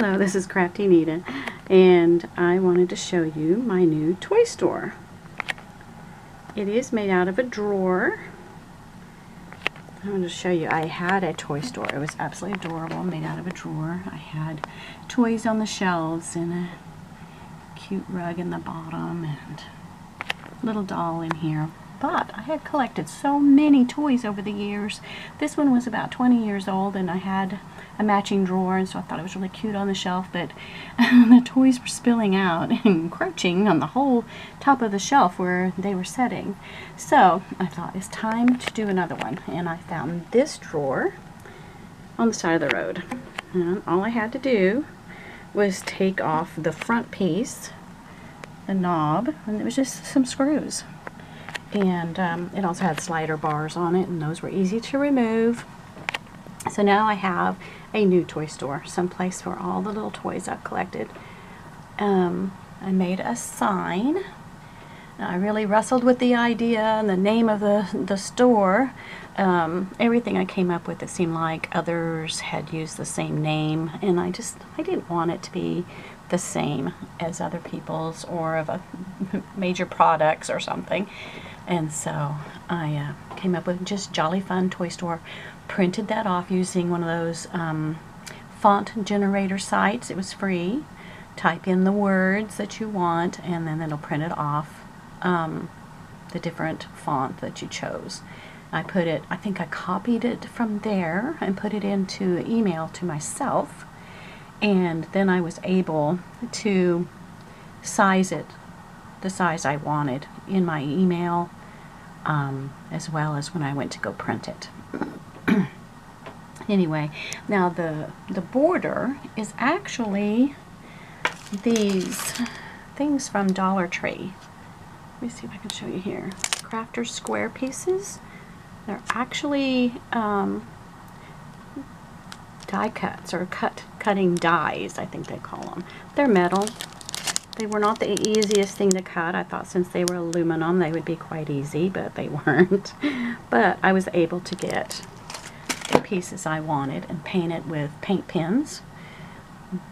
Hello, this is Crafty Nita, and I wanted to show you my new toy store. It is made out of a drawer. I'm going to show you. I had a toy store. It was absolutely adorable, made out of a drawer. I had toys on the shelves and a cute rug in the bottom and a little doll in here. But I had collected so many toys over the years. This one was about 20 years old, and I had a matching drawer, and so I thought it was really cute on the shelf, but the toys were spilling out and encroaching on the whole top of the shelf where they were setting. So I thought it's time to do another one, and I found this drawer on the side of the road. And all I had to do was take off the front piece, the knob, and it was just some screws. And it also had slider bars on it, and those were easy to remove. So now I have a new toy store, someplace for all the little toys I've collected. I made a sign. I really wrestled with the idea and the name of the store. Everything I came up with, it seemed like others had used the same name, and I didn't want it to be the same as other people's or of a major products or something. And so I came up with just Jolly Fun Toy Store, printed that off using one of those font generator sites. It was free. Type in the words that you want, and then it'll print it off, the different font that you chose. I think I copied it from there and put it into email to myself, and then I was able to size it the size I wanted in my email, as well as when I went to go print it. Anyway, now the border is actually these things from Dollar Tree. Let me see if I can show you here. Crafter square pieces. They're actually die cuts, or cutting dies, I think they call them. They're metal. They were not the easiest thing to cut. I thought since they were aluminum they would be quite easy, but they weren't. But I was able to get the pieces I wanted and paint it with paint pens.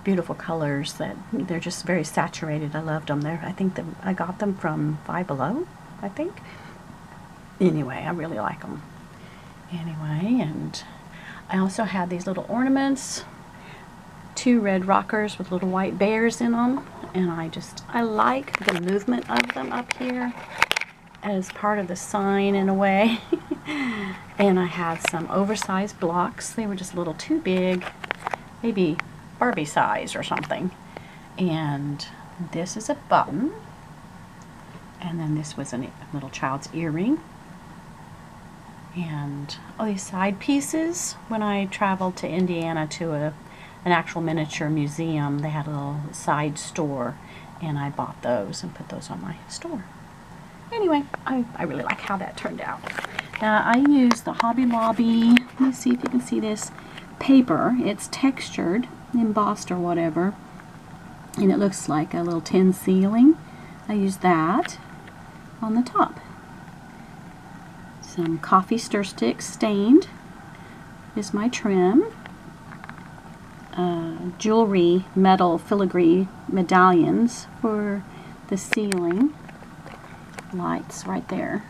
Beautiful colors that they're just very saturated. I loved them. I think I got them from Five Below, I think. Anyway, I really like them. Anyway, and I also had these little ornaments, 2 red rockers with little white bears in them, and I like the movement of them up here as part of the sign in a way. And I had some oversized blocks. They were just a little too big, maybe Barbie size or something. And this is a button, and then this was a little child's earring. And all these side pieces, when I traveled to Indiana to an actual miniature museum, they had a little side store, and I bought those and put those on my store. Anyway, I really like how that turned out. Now I used the Hobby Lobby, let me see if you can see this, paper. It's textured, embossed or whatever, and it looks like a little tin ceiling. I used that on the top. Some coffee stir sticks stained is my trim. Jewelry metal filigree medallions for the ceiling. Lights right there.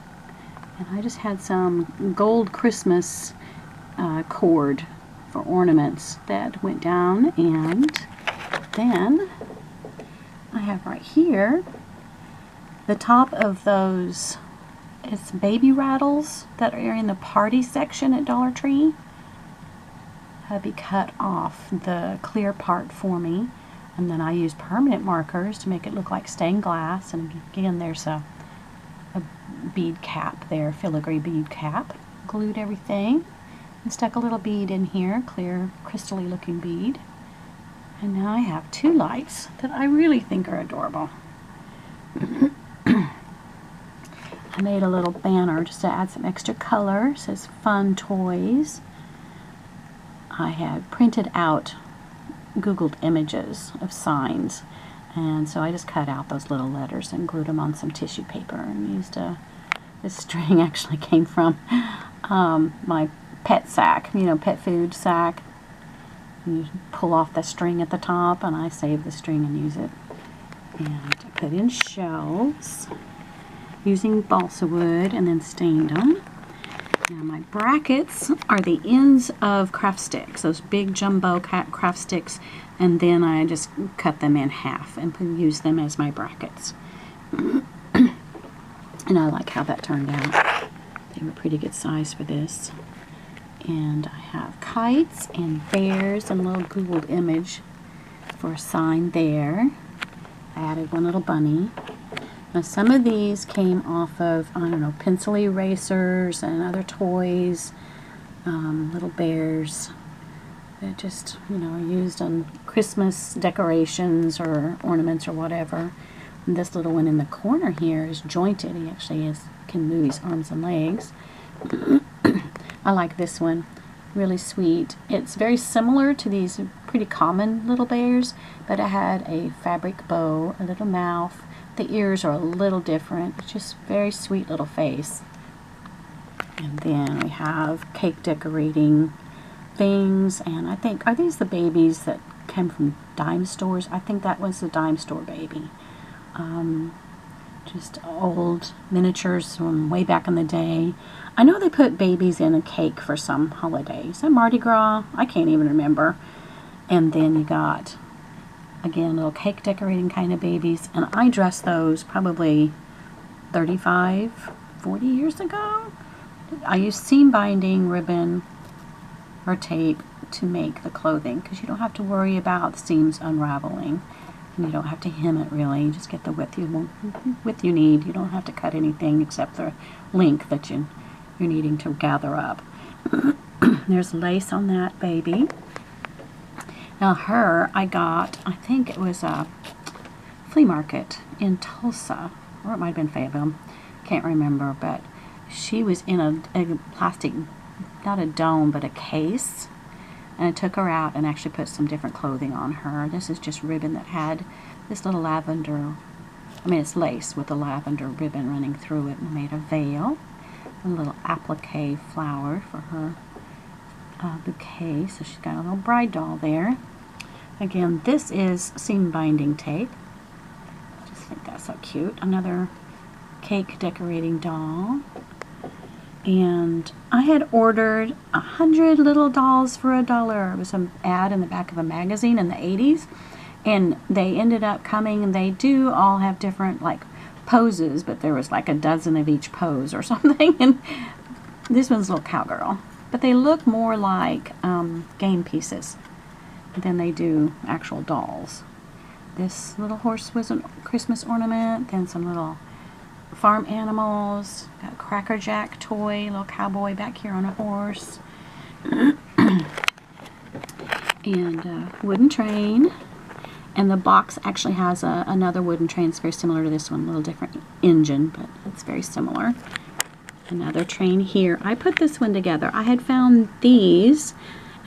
And I just had some gold Christmas cord for ornaments that went down, and then I have right here the top of those, it's baby rattles that are in the party section at Dollar Tree. Hubby cut off the clear part for me, and then I used permanent markers to make it look like stained glass, and again there's a bead cap there, filigree bead cap. Glued everything and stuck a little bead in here, clear crystally looking bead. And now I have 2 lights that I really think are adorable. I made a little banner just to add some extra color. It says Fun Toys. I had printed out Googled images of signs, and so I just cut out those little letters and glued them on some tissue paper, and used this string actually came from my pet sack, pet food sack. You pull off the string at the top, and I save the string and use it. And I put in shells using balsa wood and then stained them. Now my brackets are the ends of craft sticks, those big jumbo craft sticks, and then I just cut them in half and use them as my brackets. And I like how that turned out. They were pretty good size for this. And I have kites and bears and a little Googled image for a sign there. I added one little bunny. Now some of these came off of, I don't know, pencil erasers and other toys, little bears that just, you know, are used on Christmas decorations or ornaments or whatever. And this little one in the corner here is jointed. He actually can move his arms and legs. I like this one. Really sweet. It's very similar to these pretty common little bears, but it had a fabric bow, a little mouth. The ears are a little different. It's just very sweet little face. And then we have cake decorating things, and I think, are these the babies that came from dime stores? I think that was the dime store baby. Just old miniatures from way back in the day. I know they put babies in a cake for some holidays. At Mardi Gras? I can't even remember. And then you got, again, little cake decorating kind of babies. And I dressed those probably 35, 40 years ago. I used seam binding ribbon or tape to make the clothing, because you don't have to worry about the seams unraveling. And you don't have to hem it really. You just get the width you need. You don't have to cut anything except the length that you're needing to gather up. There's lace on that baby. Now her, I got, I think it was a flea market in Tulsa, or it might have been Fayetteville, can't remember, but she was in a plastic, not a dome, but a case, and I took her out and actually put some different clothing on her. This is just ribbon that had this little lavender, I mean it's lace with a lavender ribbon running through it, and made a veil, a little applique flower for her bouquet, so she's got a little bride doll there. Again, this is seam binding tape. I just think that's so cute. Another cake decorating doll. And I had ordered 100 little dolls for $1. It was an ad in the back of a magazine in the 80s, and they ended up coming, and they do all have different like poses, but there was like a dozen of each pose or something. And this one's a little cowgirl, but they look more like game pieces than they do actual dolls. This little horse was a Christmas ornament, then some little farm animals, got a Cracker Jack toy, little cowboy back here on a horse, and a wooden train. And the box actually has another wooden train. It's very similar to this one, a little different engine, but it's very similar. Another train here. I put this one together. I had found these,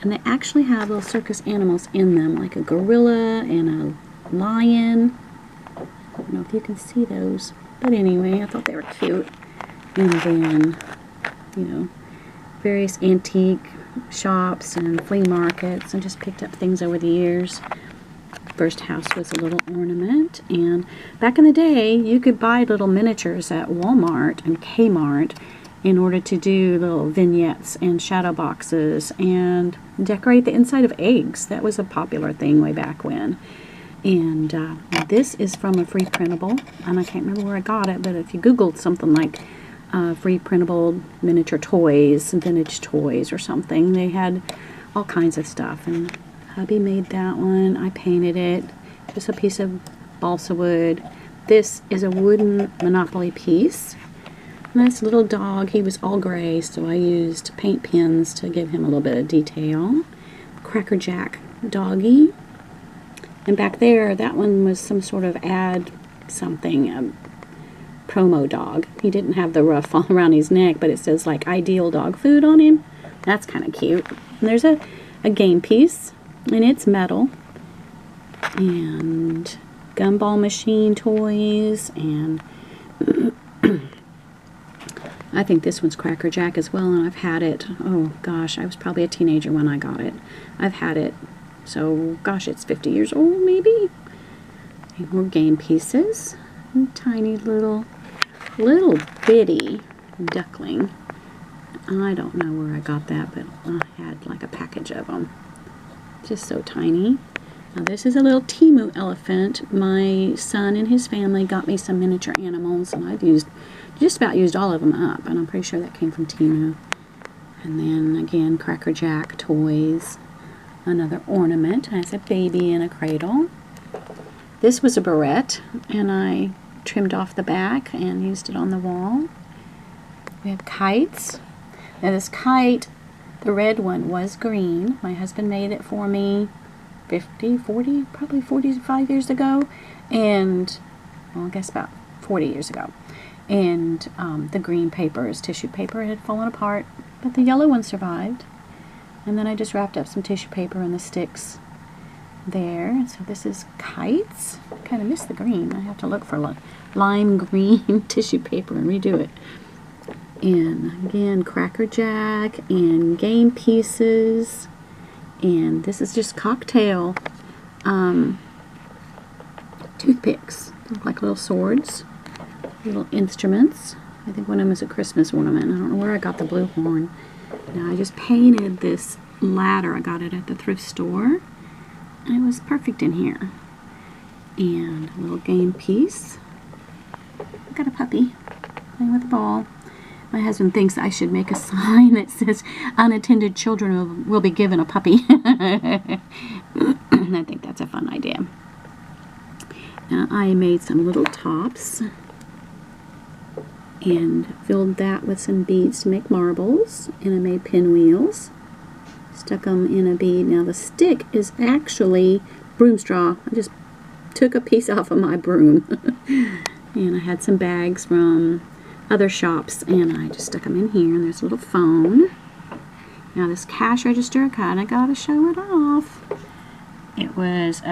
and they actually have little circus animals in them, like a gorilla and a lion. I don't know if you can see those. But anyway, I thought they were cute. And then, you know, various antique shops and flea markets, and just picked up things over the years. First house was a little ornament. And back in the day, you could buy little miniatures at Walmart and Kmart in order to do little vignettes and shadow boxes and decorate the inside of eggs. That was a popular thing way back when. And this is from a free printable, and I can't remember where I got it, but if you Googled something like free printable miniature toys, vintage toys or something, they had all kinds of stuff. And hubby made that one. I painted it. Just a piece of balsa wood. This is a wooden Monopoly piece. And this little dog, he was all gray, so I used paint pens to give him a little bit of detail. Cracker Jack doggy. And back there, that one was some sort of ad something, promo dog. He didn't have the ruff all around his neck, but it says like ideal dog food on him. That's kind of cute. And there's a game piece, and it's metal. And gumball machine toys, and I think this one's Cracker Jack as well, and I've had it, oh gosh, I was probably a teenager when I got it. I've had it So, gosh, it's 50 years old, maybe. And more game pieces. And tiny little bitty duckling. I don't know where I got that, but I had like a package of them. Just so tiny. Now this is a little Temu elephant. My son and his family got me some miniature animals, and I've just about used all of them up, and I'm pretty sure that came from Temu. And then again, Cracker Jack toys. Another ornament has a baby in a cradle. This was a barrette, and I trimmed off the back and used it on the wall. We have kites. Now this kite, the red one, was green. My husband made it for me probably 45 years ago, and well, I guess about 40 years ago. And the green paper is tissue paper. It had fallen apart, but the yellow one survived. And then I just wrapped up some tissue paper in the sticks there. So this is kites. I kind of miss the green. I have to look for lime green tissue paper and redo it. And again, Cracker Jack and game pieces. And this is just cocktail toothpicks. They look like little swords, little instruments. I think one of them is a Christmas ornament. I don't know where I got the blue horn. Now I just painted this ladder. I got it at the thrift store. And it was perfect in here. And a little game piece. I got a puppy playing with a ball. My husband thinks I should make a sign that says unattended children will be given a puppy. I think that's a fun idea. Now I made some little tops and filled that with some beads to make marbles, and I made pinwheels. Stuck them in a bead. Now the stick is actually broom straw. I just took a piece off of my broom. And I had some bags from other shops, and I just stuck them in here, and there's a little phone. Now this cash register, I kind of got to show it off. It was,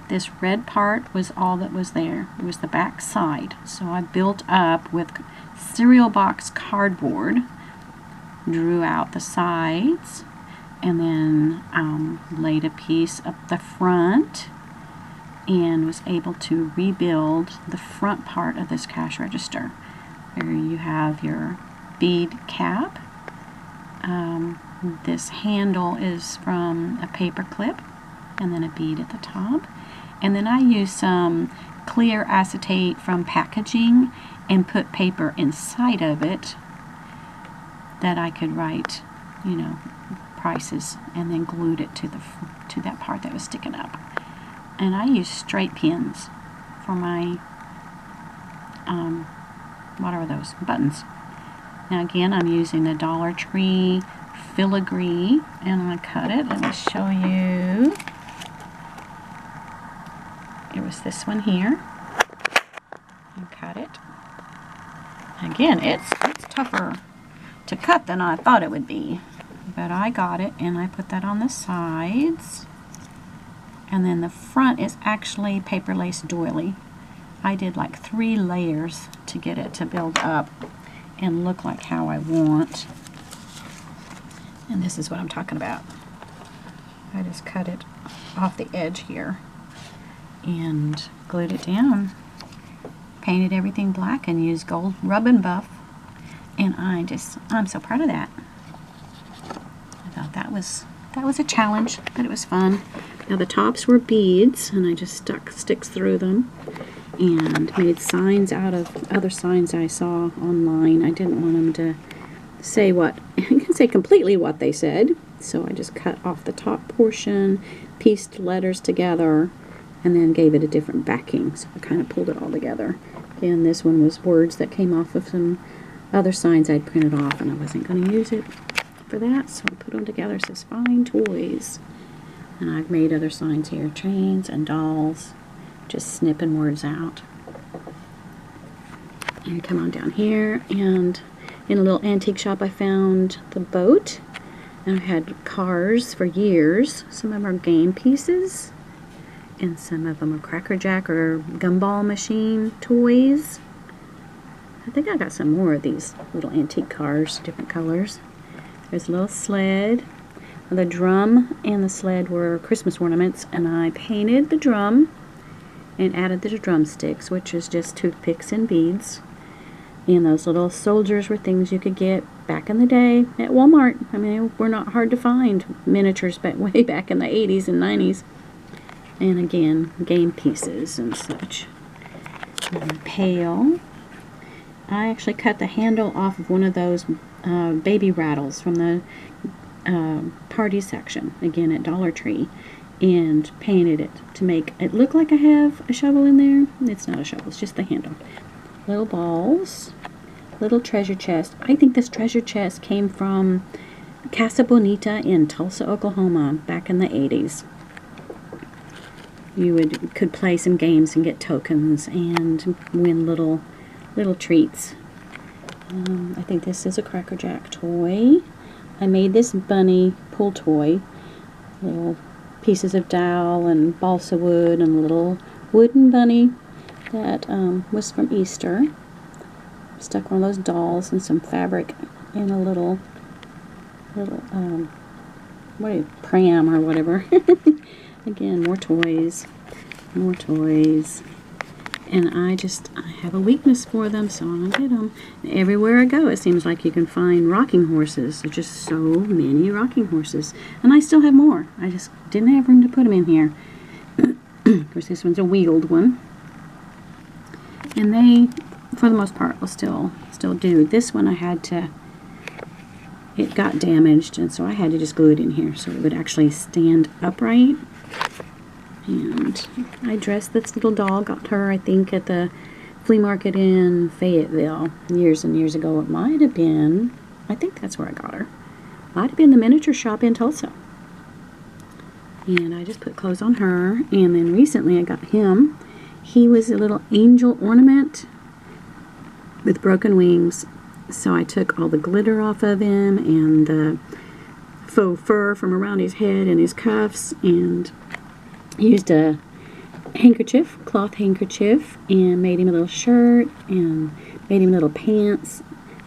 this red part was all that was there. It was the back side. So I built up with cereal box cardboard, drew out the sides, and then laid a piece up the front, and was able to rebuild the front part of this cash register. Here you have your bead cap. This handle is from a paper clip, and then a bead at the top. And then I use some clear acetate from packaging and put paper inside of it that I could write, you know, prices, and then glued it to that part that was sticking up. And I use straight pins for my what are those? Buttons. Now again, I'm using the Dollar Tree filigree, and I'm going to cut it. Let me show you. It was this one here. And cut it. Again, it's tougher to cut than I thought it would be. But I got it, and I put that on the sides. And then the front is actually paper lace doily. I did like 3 layers to get it to build up and look like how I want. And this is what I'm talking about. I just cut it off the edge here and glued it down. Painted everything black and used gold rub and buff. And I'm so proud of that. I thought that was a challenge, but it was fun. Now the tops were beads, and I just stuck sticks through them and made signs out of other signs I saw online. I didn't want them to say completely what they said, so I just cut off the top portion, pieced letters together, and then gave it a different backing. So I kind of pulled it all together. Again, this one was words that came off of some other signs I'd printed off, and I wasn't going to use it for that, so I put them together. It says Fine Toys. And I've made other signs here, trains and dolls, just snipping words out. And come on down here, and in a little antique shop I found the boat. And I've had cars for years. Some of them are game pieces, and some of them are Cracker Jack or Gumball Machine toys. I think I got some more of these little antique cars, different colors. There's a little sled. The drum and the sled were Christmas ornaments, and I painted the drum and added the drumsticks, which is just toothpicks and beads. And those little soldiers were things you could get back in the day at Walmart. I mean, they were not hard to find, miniatures way back in the 80s and 90s. And again, game pieces and such. And a pail. I actually cut the handle off of one of those baby rattles from the party section, again at Dollar Tree, and painted it to make it look like I have a shovel in there. It's not a shovel, it's just the handle. Little balls, little treasure chest. I think this treasure chest came from Casa Bonita in Tulsa, Oklahoma, back in the 80s. You could play some games and get tokens and win little treats. I think this is a Cracker Jack toy. I made this bunny pull toy. Little pieces of dowel and balsa wood and a little wooden bunny that was from Easter. Stuck one of those dolls and some fabric in a little pram or whatever. Again, more toys. And I have a weakness for them, so I'll get them. Everywhere I go, it seems like you can find rocking horses. There's just so many rocking horses. And I still have more. I just didn't have room to put them in here. Of course, this one's a wheeled one. And they, for the most part, will still do. This one it got damaged, and so I had to just glue it in here so it would actually stand upright. And I dressed this little doll, got her, I think, at the flea market in Fayetteville years and years ago. It might have been, I think that's where I got her. Might have been the miniature shop in Tulsa. And I just put clothes on her. And then recently I got him. He was a little angel ornament with broken wings. So I took all the glitter off of him and the faux fur from around his head and his cuffs, and used a handkerchief, cloth handkerchief, and made him a little shirt and made him little pants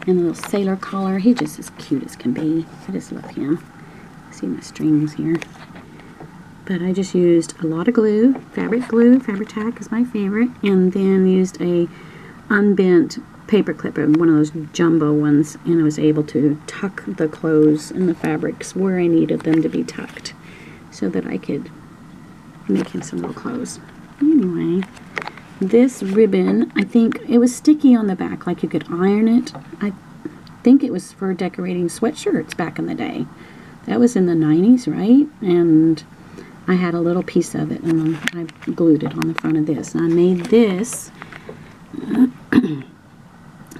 and a little sailor collar. He's just as cute as can be. I just love him. See my strings here. But I just used a lot of glue, Fabri-Tac is my favorite, and then used a unbent paper clipper, one of those jumbo ones, and I was able to tuck the clothes and the fabrics where I needed them to be tucked so that I could make him some little clothes. Anyway, this ribbon, I think it was sticky on the back, like you could iron it. I think it was for decorating sweatshirts back in the day. That was in the 90s, right? And I had a little piece of it, and I glued it on the front of this. And I made this,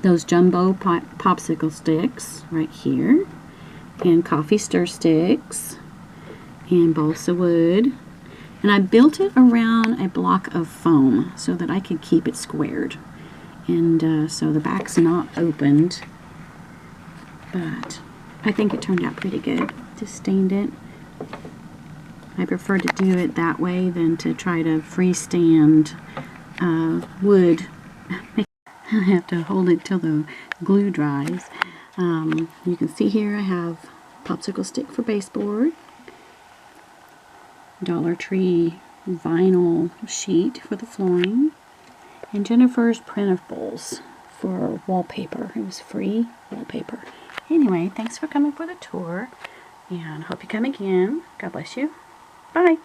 those jumbo popsicle sticks right here, and coffee stir sticks, and balsa wood. And I built it around a block of foam so that I could keep it squared. And so the back's not opened, but I think it turned out pretty good. Just stained it. I prefer to do it that way than to try to freestand wood. I have to hold it till the glue dries. You can see here I have popsicle stick for baseboard, Dollar Tree vinyl sheet for the flooring, and Jennifer's printables for wallpaper. It was free wallpaper. Anyway, thanks for coming for the tour, and hope you come again. God bless you. Bye.